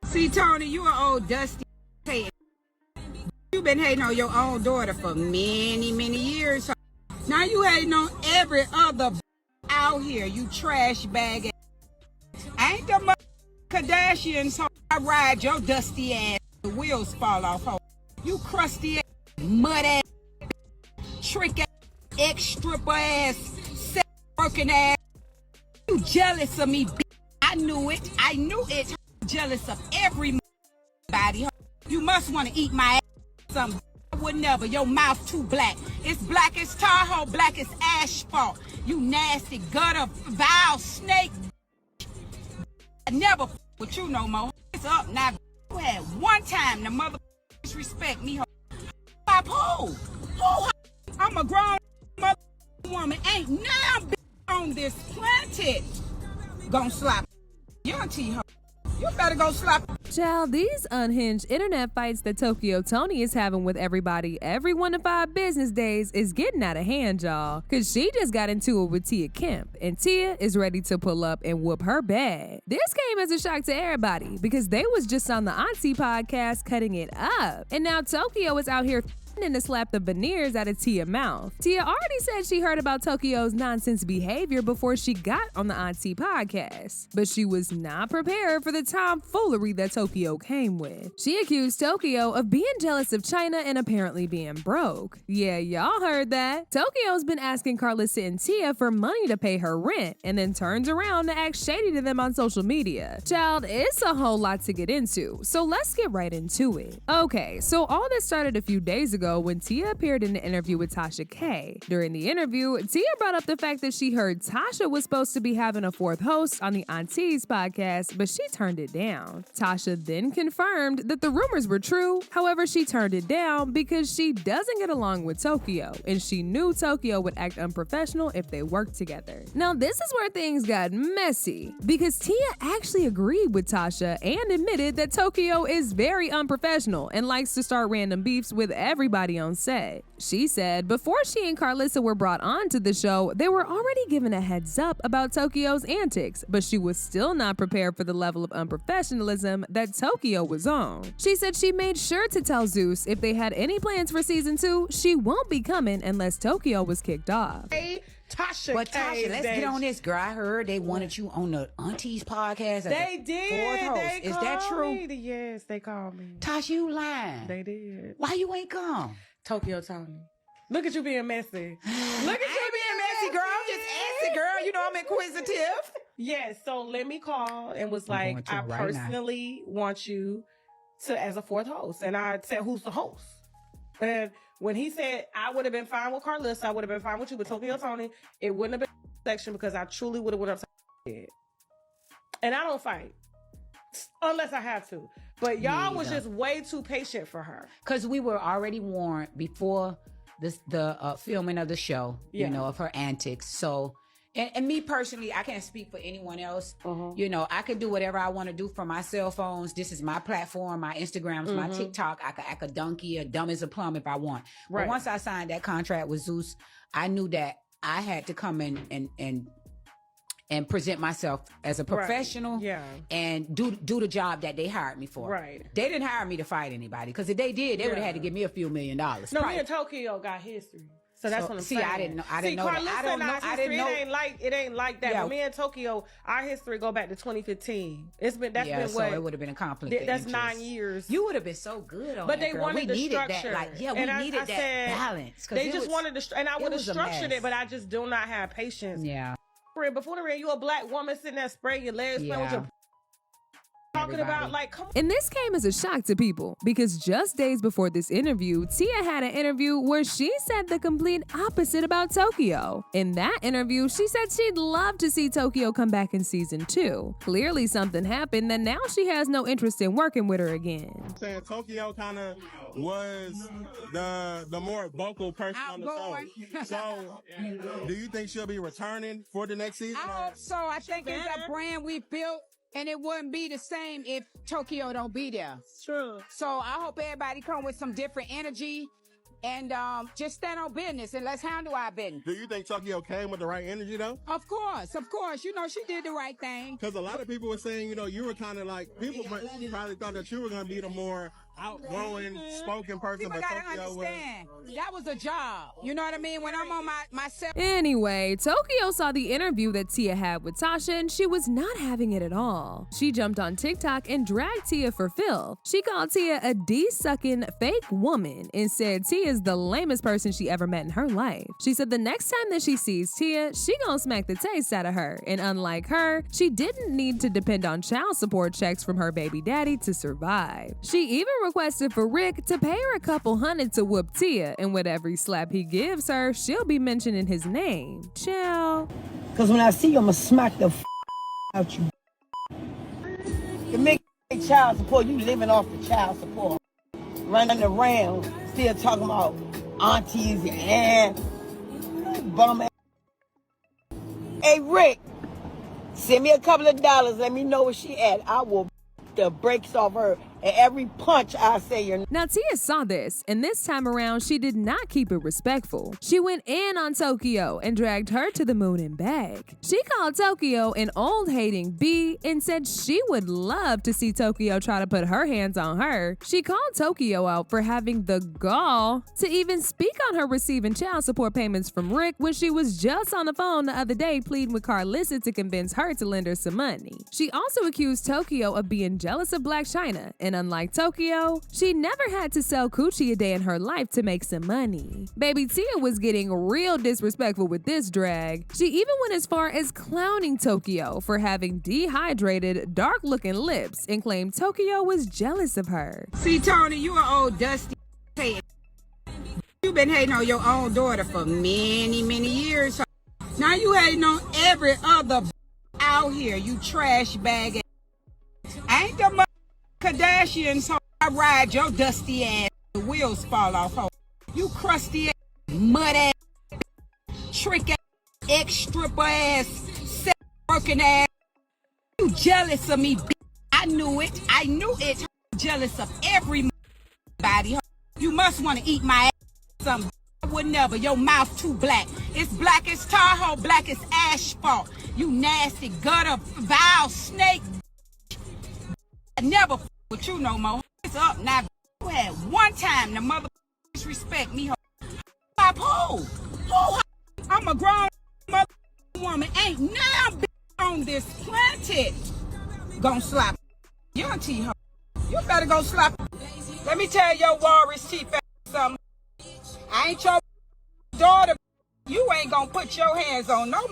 See, Tony, you an old dusty hater. You been hating on your own daughter for many, many years. Now you hating on every other out here, you trash bag. Ain't the mother Kardashians, so I ride your dusty ass, the wheels fall off, ho. You crusty ass, mud ass, trick ass, ex-stripper ass, sex working ass. You jealous of me, bitch. I knew it. I knew it. Jealous of everybody. You must want to eat my ass. Something. I would never. Your mouth too black. It's black as Tahoe, black as asphalt. You nasty gutter, vile snake. I never with you no more. It's up now. You had one time the mother disrespect me. Pop who? Who? I'm a grown mother woman. Ain't now on this planet gonna slap your tea. You better go slap. Child, these unhinged internet fights that Tokyo Toni is having with everybody every 1 to 5 business days is getting out of hand, y'all. Cause she just got into it with Tia Kemp, and Tia is ready to pull up and whoop her bag. This came as a shock to everybody because they was just on the Auntie podcast cutting it up. And now Tokyo is out here to slap the veneers out of Tia's mouth. Tia already said she heard about Tokyo's nonsense behavior before she got on the Auntie podcast, but she was not prepared for the tomfoolery that Tokyo came with. She accused Tokyo of being jealous of China and apparently being broke. Yeah, y'all heard that. Tokyo's been asking Carlissa and Tia for money to pay her rent and then turns around to act shady to them on social media. Child, it's a whole lot to get into, so let's get right into it. Okay, so all this started a few days ago when Tia appeared in an interview with Tasha K. During the interview, Tia brought up the fact that she heard Tasha was supposed to be having a 4th host on the Aunties podcast, but she turned it down. Tasha then confirmed that the rumors were true. However, she turned it down because she doesn't get along with Tokyo, and she knew Tokyo would act unprofessional if they worked together. Now, this is where things got messy because Tia actually agreed with Tasha and admitted that Tokyo is very unprofessional and likes to start random beefs with everybody on set. She said before she and Carlissa were brought on to the show, they were already given a heads up about Tokyo's antics, but she was still not prepared for the level of unprofessionalism that Tokyo was on. She said she made sure to tell Zeus if they had any plans for season 2, she won't be coming unless Tokyo was kicked off. Hey, Tasha But K, Tasha, let's get on this, girl. I heard they wanted you on the Aunties podcast. They did. 4th host. They Is that true? Me. Yes, they called me. Tasha, you lying. They did. Why you ain't come? Tokyo Toni. Look at you being messy. Look at you being messy, girl. I'm just asking, girl. You know I'm inquisitive. Yes, so let me call and was like, I personally want you to as a 4th host. And I said, who's the host? And when he said I would have been fine with Carlissa, I would have been fine with you, but Tokyo Toni, it wouldn't have been a section because I truly would have went up to head. And I don't fight. Unless I have to. But y'all was just way too patient for her. Because we were already warned before the filming of the show, you know, of her antics. So, and me personally, I can't speak for anyone else. You know, I could do whatever I want to do from my cell phones. This is my platform, my Instagrams, my TikTok. I could act a donkey or dumb as a plum if I want. Right. But once I signed that contract with Zeus, I knew that I had to come in and present myself as a professional and do the job that they hired me for. Right. They didn't hire me to fight anybody because if they did, they would have had to give me a few $1 million. No, me and Tokyo got history. So that's what I'm saying. I didn't know that. It ain't like that. But me and Tokyo, our history go back to 2015. That's been so it would have been a conflict. That's 9 years. You would have been so good on but that, they girl. wanted the structure. We needed that balance. They just wanted the and I would have structured it, but I just do not have patience. Yeah. Before the rain, you a black woman sitting there spraying your legs, playing with your talking about like, come on. And this came as a shock to people because just days before this interview, Tia had an interview where she said the complete opposite about Tokyo. In that interview, she said she'd love to see Tokyo come back in season 2. Clearly something happened that now she has no interest in working with her again. Saying Tokyo kind of was the more vocal person on the show. So, do you think she'll be returning for the next season? I hope so. I think it's a brand we built, and it wouldn't be the same if Tokyo don't be there. True. So I hope everybody come with some different energy. and just stand on business and let's handle our business. Do you think Tokyo came with the right energy though? Of course. You know, she did the right thing. Because a lot of people were saying, you know, you were kind of like, people probably thought that you were going to be the more outgoing, spoken person. People but gotta Tokyo understand, that was a job. You know what I mean? When I'm on myself. Anyway, Tokyo saw the interview that Tia had with Tasha and she was not having it at all. She jumped on TikTok and dragged Tia for filth. She called Tia a D-sucking fake woman and said Tia is the lamest person she ever met in her life. She said the next time that she sees Tia, she gonna smack the taste out of her. And unlike her, she didn't need to depend on child support checks from her baby daddy to survive. She even requested for Rick to pay her a couple $100 to whoop Tia, and with every slap he gives her, she'll be mentioning his name. Chill. Cause when I see you, I'ma smack the out you. The make child support, you living off the child support. Running around, still talking about aunties and aunts. Bum ass. Hey Rick, send me a couple of dollars, let me know where she at. I will the brakes off her, and every punch I say you're. Now Tia saw this, and this time around she did not keep it respectful. She went in on Tokyo and dragged her to the moon and back. She called Tokyo an old hating B and said she would love to see Tokyo try to put her hands on her. She called Tokyo out for having the gall to even speak on her receiving child support payments from Rick when she was just on the phone the other day pleading with Carlissa to convince her to lend her some money. She also accused Tokyo of being jealous of Black China, and unlike Tokyo, she never had to sell coochie a day in her life to make some money. Baby Tia was getting real disrespectful with this drag. She even went as far as clowning Tokyo for having dehydrated, dark-looking lips and claimed Tokyo was jealous of her. See, Tony, you an old dusty hater. You've been hating on your own daughter for many, many years. Now you hating on every other out here, you trash bag. I ain't the mother Kardashians, so I ride your dusty ass. The wheels fall off. Ho. You crusty ass, mud ass, trick ass, ex-stripper ass, sex working ass. You jealous of me, bitch. I knew it. I knew it. Jealous of everybody. Ho. You must want to eat my ass. Something. I would never. Your mouth too black. It's black as Tahoe, black as asphalt. You nasty gutter, vile snake. I never f with you no more. It's up now. You had one time the mother disrespect me. My pole. I'm a grown mother woman. Ain't now on this planet gonna slap you auntie. You better go slap. Let me tell your Warriors chief something. I ain't your daughter. You ain't gonna put your hands on no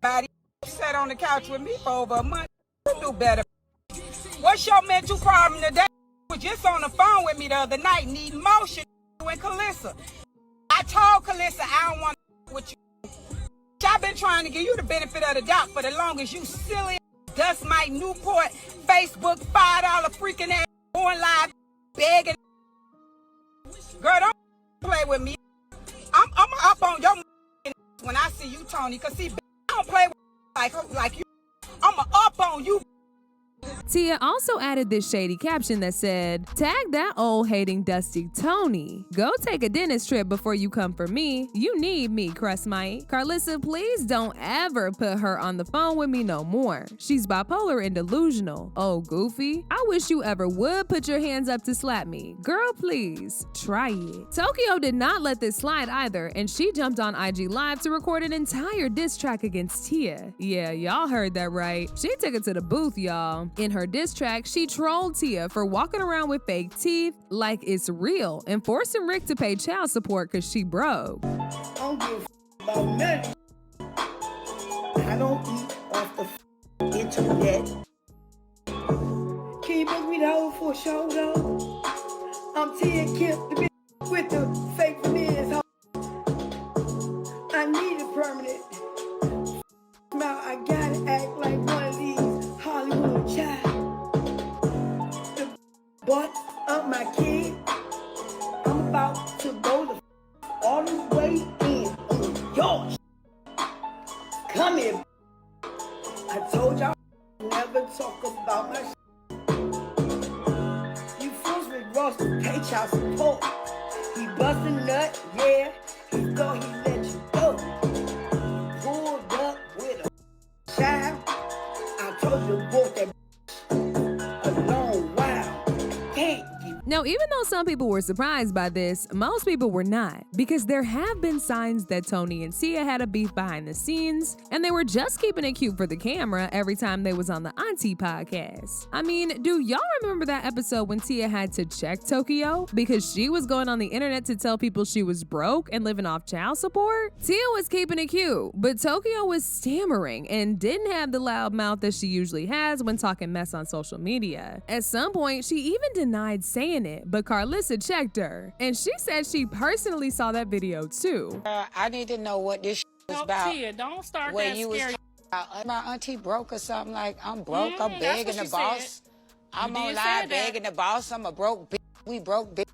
body. Sat on the couch with me for over a month. You do better. What's your mental problem today? You were just on the phone with me the other night, needing motion with Calissa. I told Calissa I don't want to with you. I've been trying to give you the benefit of the doubt for the longest. You silly Dust Mike Newport Facebook $5 freaking ass going live begging. Girl, don't play with me. I'm up on your when I see you, Tony, cause see, I don't play with like you. I'm up on you. Tia also added this shady caption that said, "Tag that old hating dusty Tony. Go take a dentist trip before you come for me. You need me, crust mite. Carlissa, please don't ever put her on the phone with me no more. She's bipolar and delusional. Oh, Goofy. I wish you ever would put your hands up to slap me. Girl, please, try it." Tokyo did not let this slide either, and she jumped on IG Live to record an entire diss track against Tia. Yeah, y'all heard that right. She took it to the booth, y'all. In her diss track, she trolled Tia for walking around with fake teeth like it's real and forcing Rick to pay child support because she broke. I don't give a about nothing. I don't eat off the internet. Can you make me the hoe for a show though? I'm Tia Kemp, the bitch with the fake veneers. I need it permanent. Now I gotta act like one of these Hollywood child. The butt of my kid. I'm about to go the all the way in on your Come here. I told y'all never talk about my You forced me Ross to pay child support. He bust a nut, yeah. He thought he let you go. Pulled up with a child. I told you to walk that a long while. Can't give. Now, even though some people were surprised by this, most people were not, because there have been signs that Toni and Tia had a beef behind the scenes, and they were just keeping it cute for the camera every time they was on the Auntie podcast. I mean, do y'all remember that episode when Tia had to check Tokyo because she was going on the internet to tell people she was broke and living off child support? Tia was keeping it cute, but Tokyo was stammering and didn't have the loud mouth that she usually has when talking mess on social media. At some point, she even denied saying it, but Carlissa checked her, and she said she personally saw that video too. I need to know what this was about. Tia, don't start When that you was scary. about my auntie broke or something, like I'm broke, I'm that's begging what the she boss. said. I'm You on did live say that. begging the boss. I'm a broke bitch. We broke bitch.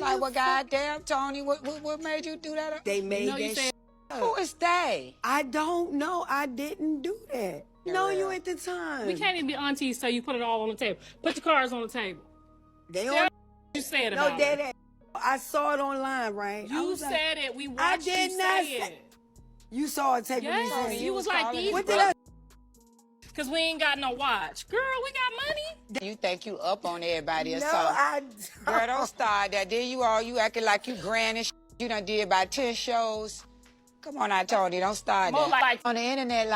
Like, well, goddamn, Toni, what made you do that? They made No, you that said- Who is they? I don't know. I didn't do that. No, you at the time. We can't even be aunties, so you put it all on the table. Put the cards on the table. They Tell on. you said No, about it. Dad. I saw it online, right? I You was like, said it. We I watched did you not say say- it. You saw it. Take what you Yes, said. you was like these. What did I? Because we ain't got no watch. Girl, we got money. You think you up on everybody or No, something? I. Girl, don't start that. Then you acting like you grand and you done did about 10 shows. Come on, I told you, don't start More that. like- on the internet,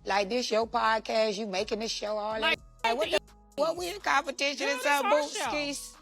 like this your podcast, you making this show all Like, that. What the? What we in competition Girl, and this some our bootskis?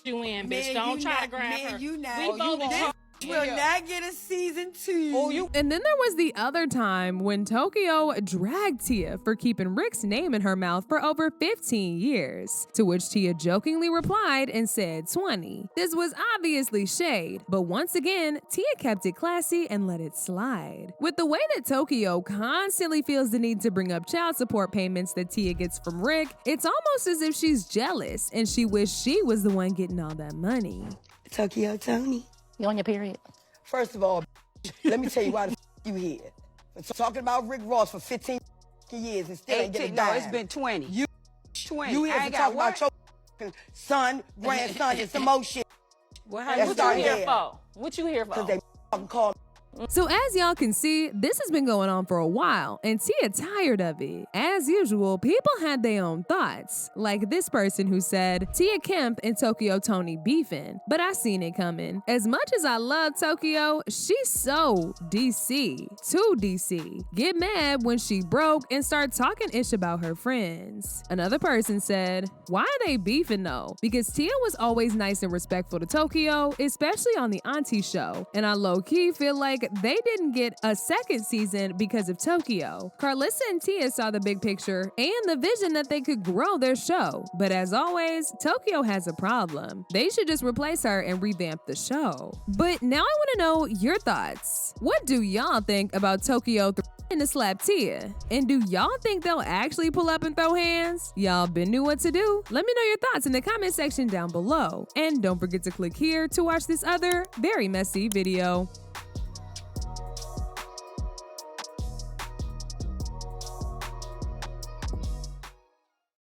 You in, bitch. Man, Don't you try not- to grab man, her. you not- We Oh, you voted won't. her. Will Yeah. not get a season 2. Oh, you. And then there was the other time when Tokyo dragged Tia for keeping Rick's name in her mouth for over 15 years, to which Tia jokingly replied and said 20. This was obviously shade, but once again, Tia kept it classy and let it slide. With the way that Tokyo constantly feels the need to bring up child support payments that Tia gets from Rick, it's almost as if she's jealous and she wished she was the one getting all that money. Tokyo Toni. You on your period? First of all, let me tell you why the you here. For talking about Rick Ross for 15 years and still ain't get a 18, no, dime. it's been 20. You 20. You here I to ain't talk got about your son, grandson, and some more shit. What Let's happened? What start you here there. for? What you here for? Because they fucking call So as y'all can see, this has been going on for a while, and Tia tired of it. As usual, people had their own thoughts, like this person who said, Tia Kemp and Tokyo Toni beefing, but I seen it coming. As much as I love Tokyo, she's so DC, too DC. Get mad when she broke and start talking ish about her friends. Another person said, why are they beefing though? Because Tia was always nice and respectful to Tokyo, especially on the Auntie show, and I low-key feel like they didn't get a second season because of Tokyo. Carlissa and Tia saw the big picture and the vision that they could grow their show. But as always, Tokyo has a problem. They should just replace her and revamp the show. But now I want to know your thoughts. What do y'all think about Tokyo to slap Tia? And do y'all think they'll actually pull up and throw hands? Y'all been knew what to do? Let me know your thoughts in the comment section down below. And don't forget to click here to watch this other very messy video.